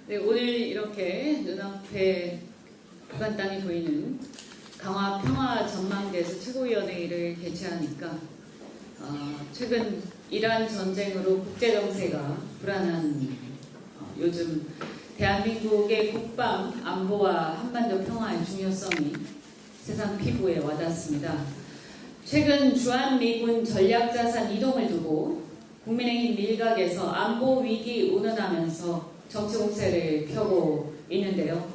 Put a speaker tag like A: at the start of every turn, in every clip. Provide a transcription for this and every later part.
A: 네, 오늘 이렇게 눈앞에 북한 땅이 보이는 강화 평화 전망대에서 최고위원회의를 개최하니까 최근 이란 전쟁으로 국제 정세가 불안한 요즘 대한민국의 국방 안보와 한반도 평화의 중요성이 세상 피부에 와닿습니다. 최근 주한미군 전략자산 이동을 두고 국민의힘 일각에서 안보 위기 운운하면서 정치 공세를 펴고 있는데요.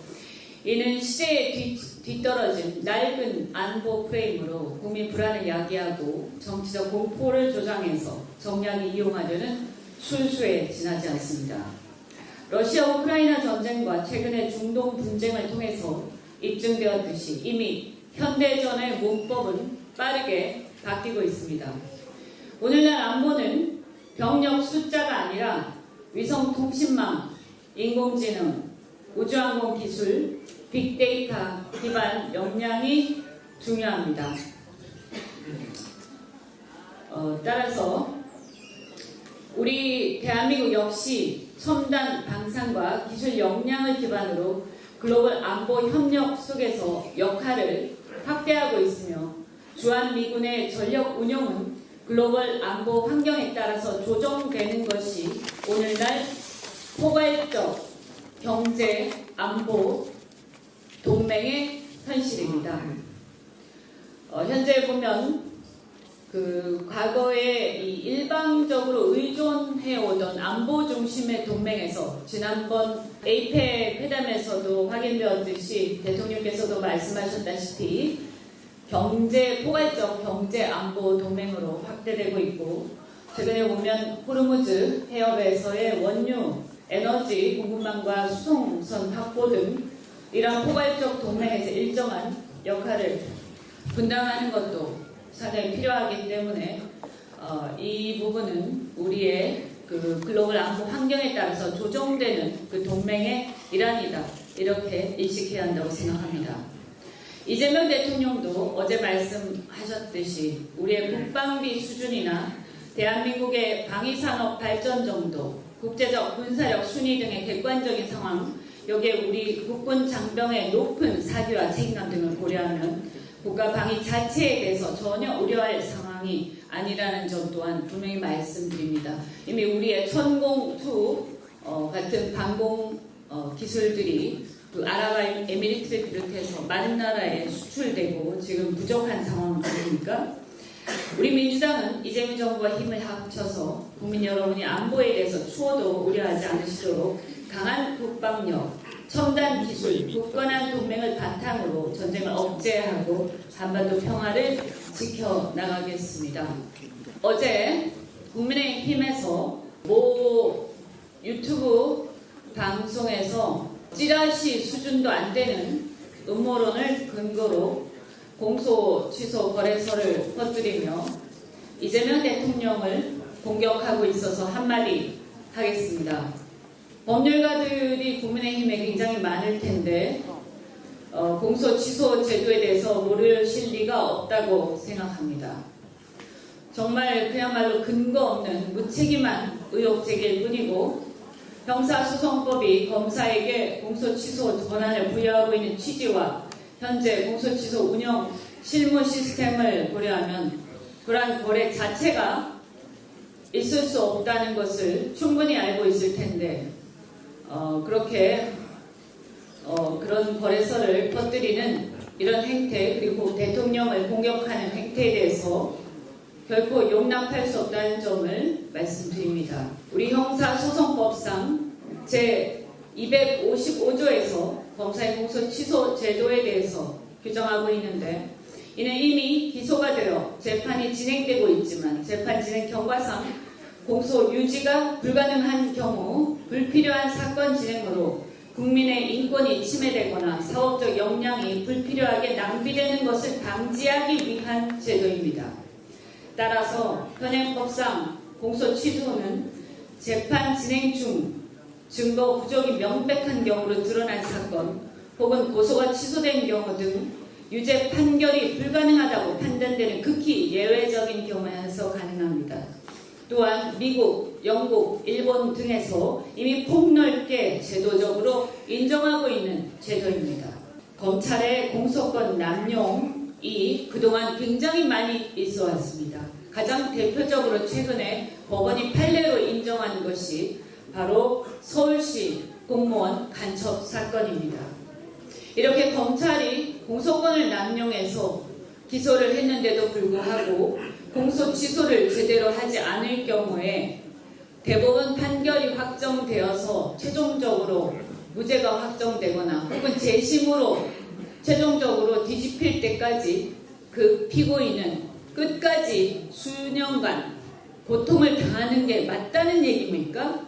A: 이는 시대에 뒤떨어진 낡은 안보 프레임으로 국민 불안을 야기하고 정치적 공포를 조장해서 정략이 이용하려는 술수에 지나지 않습니다. 러시아 우크라이나 전쟁과 최근의 중동 분쟁을 통해서 입증되었듯이 이미 현대전의 문법은 빠르게 바뀌고 있습니다. 오늘날 안보는 병력 숫자가 아니라 위성통신망, 인공지능, 우주항공 기술, 빅데이터 기반 역량이 중요합니다. 따라서 우리 대한민국 역시 첨단 방산과 기술 역량을 기반으로 글로벌 안보 협력 속에서 역할을 확대하고 있으며 주한미군의 전력 운용은 글로벌 안보 환경에 따라서 조정되는 것이 오늘날 포괄적 경제 안보 동맹의 현실입니다. 현재 보면 과거에 일방적으로 의존해오던 안보 중심의 동맹에서 지난번 에이펙 회담에서도 확인되었듯이 대통령께서도 말씀하셨다시피 포괄적 경제 안보 동맹으로 확대되고 있고, 최근에 보면 호르무즈 해협에서의 원유, 에너지 공급망과 수송선 확보 등 이러한 포괄적 동맹에서 일정한 역할을 분담하는 것도 상당히 필요하기 때문에 이 부분은 우리의 글로벌 안보 환경에 따라서 조정되는 동맹의 일환이다, 이렇게 인식해야 한다고 생각합니다. 이재명 대통령도 어제 말씀하셨듯이 우리의 국방비 수준이나 대한민국의 방위산업 발전 정도, 국제적 군사력 순위 등의 객관적인 상황, 여기에 우리 국군 장병의 높은 사기와 책임감 등을 고려하면 국가 방위 자체에 대해서 전혀 우려할 상황이 아니라는 점 또한 분명히 말씀드립니다. 이미 우리의 천공2 같은 방공 기술들이 아랍에미리트를 비롯해서 많은 나라에 수출되고 지금 부족한 상황 아닙니까? 우리 민주당은 이재명 정부와 힘을 합쳐서 국민 여러분이 안보에 대해서 추호도 우려하지 않으시도록 강한 국방력, 첨단 기술, 굳건한 동맹을 바탕으로 전쟁을 억제하고 한반도 평화를 지켜나가겠습니다. 어제 국민의힘에서 모 유튜브 방송에서 찌라시 수준도 안 되는 음모론을 근거로 공소 취소 거래서를 퍼뜨리며 이재명 대통령을 공격하고 있어서 한마디 하겠습니다. 법률가들이 국민의힘에 굉장히 많을 텐데 공소 취소 제도에 대해서 모르실 리가 없다고 생각합니다. 정말 그야말로 근거 없는 무책임한 의혹 제기일 뿐이고, 형사소송법이 검사에게 공소 취소 권한을 부여하고 있는 취지와 현재 공소 취소 운영 실무 시스템을 고려하면 그러한 거래 자체가 있을 수 없다는 것을 충분히 알고 있을 텐데 그렇게 그런 거래서를 퍼뜨리는 이런 행태, 그리고 대통령을 공격하는 행태에 대해서 결코 용납할 수 없다는 점을 말씀드립니다. 우리 형사소송법상 제255조에서 검사의 공소 취소 제도에 대해서 규정하고 있는데, 이는 이미 기소가 되어 재판이 진행되고 있지만 재판 진행 경과상 공소 유지가 불가능한 경우 불필요한 사건 진행으로 국민의 인권이 침해되거나 사업적 역량이 불필요하게 낭비되는 것을 방지하기 위한 제도입니다. 따라서 현행법상 공소 취소는 재판 진행 중 증거 부족이 명백한 경우로 드러난 사건 혹은 고소가 취소된 경우 등 유죄 판결이 불가능하다고 판단되는 극히 예외적인 경우에서 가능합니다. 또한 미국, 영국, 일본 등에서 이미 폭넓게 제도적으로 인정하고 있는 제도입니다. 검찰의 공소권 남용이 그동안 굉장히 많이 있어 왔습니다. 가장 대표적으로 최근에 법원이 판례로 인정한 것이 바로 서울시 공무원 간첩 사건입니다. 이렇게 검찰이 공소권을 남용해서 기소를 했는데도 불구하고 공소 취소를 제대로 하지 않을 경우에 대법원 판결이 확정되어서 최종적으로 무죄가 확정되거나 혹은 재심으로 최종적으로 뒤집힐 때까지 그 피고인은 끝까지 수년간 고통을 당하는 게 맞다는 얘기입니까?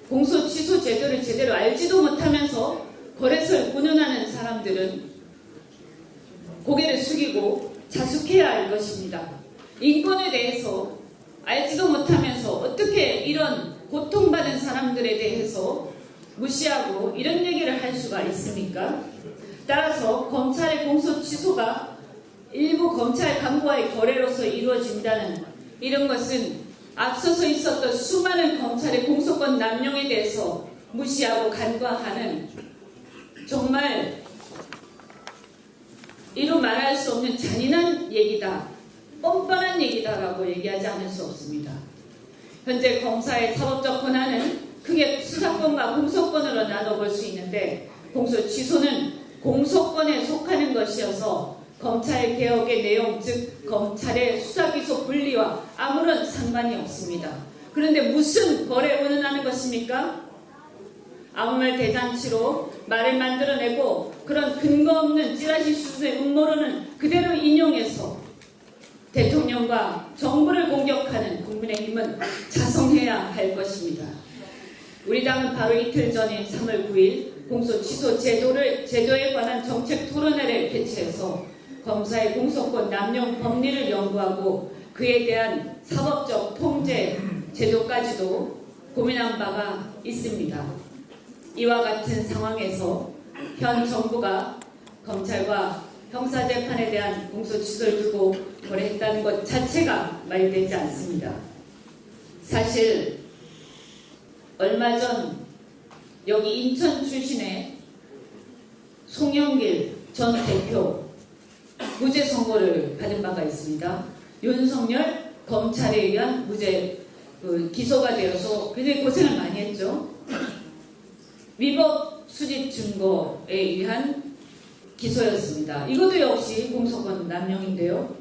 A: 공소 취소 제도를 제대로 알지도 못하면서 거래소를 운운하는 사람들은 고개를 숙이고 자숙해야 할 것입니다. 인권에 대해서 알지도 못하면서 어떻게 이런 고통받은 사람들에 대해서 무시하고 이런 얘기를 할 수가 있습니까? 따라서 검찰의 공소 취소가 일부 검찰 간부와의 거래로서 이루어진다는 이런 것은 앞서서 있었던 수많은 검찰의 공소권 남용에 대해서 무시하고 간과하는 정말 이루 말할 수 없는 잔인한 얘기다, 뻔뻔한 얘기다라고 얘기하지 않을 수 없습니다. 현재 검사의 사법적 권한은 크게 수사권과 공소권으로 나눠볼 수 있는데 공소 취소는 공소권에 속하는 것이어서 검찰 개혁의 내용, 즉 검찰의 수사기소 분리와 아무런 상관이 없습니다. 그런데 무슨 거래 운운하는 것입니까? 아무 말 대잔치로 말을 만들어내고 그런 근거 없는 찌라시 수준의 음모론은 그대로 인용해서 대통령과 정부를 공격하는 국민의힘은 자성해야 할 것입니다. 우리 당은 바로 이틀 전인 3월 9일 공소 취소 제도에 관한 정책 토론회를 개최해서 검사의 공소권 남용 법리를 연구하고 그에 대한 사법적 통제 제도까지도 고민한 바가 있습니다. 이와 같은 상황에서 현 정부가 검찰과 형사재판에 대한 공소 취소를 두고 거래했다는 것 자체가 말되지 않습니다. 사실 얼마 전 여기 인천 출신의 송영길 전 대표 무죄 선고를 받은 바가 있습니다. 윤석열 검찰에 의한 무죄 기소가 되어서 굉장히 고생을 많이 했죠. 위법 수집 증거에 의한 기소였습니다. 이것도 역시 공소권 남용인데요.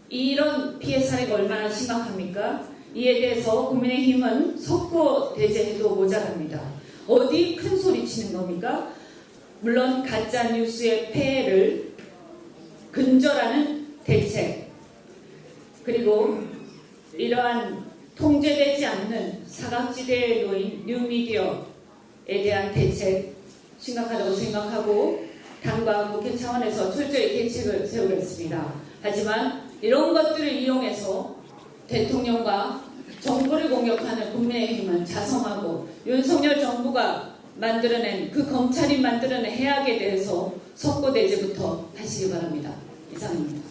A: 이런 피해 사례가 얼마나 심각합니까? 이에 대해서 국민의힘은 석고대죄해도 모자랍니다. 어디 큰 소리 치는 겁니까? 물론 가짜뉴스의 폐해를 근절하는 대책, 그리고 이러한 통제되지 않는 사각지대에 놓인 뉴미디어에 대한 대책 심각하다고 생각하고 당과 국회 차원에서 철저히 대책을 세우겠습니다. 하지만 이런 것들을 이용해서 대통령과 정부를 공격하는 국민의힘은 자성하고 윤석열 정부가 만들어낸 그 검찰이 만들어낸 해악에 대해서 석고대죄부터 하시기 바랍니다. 이상입니다.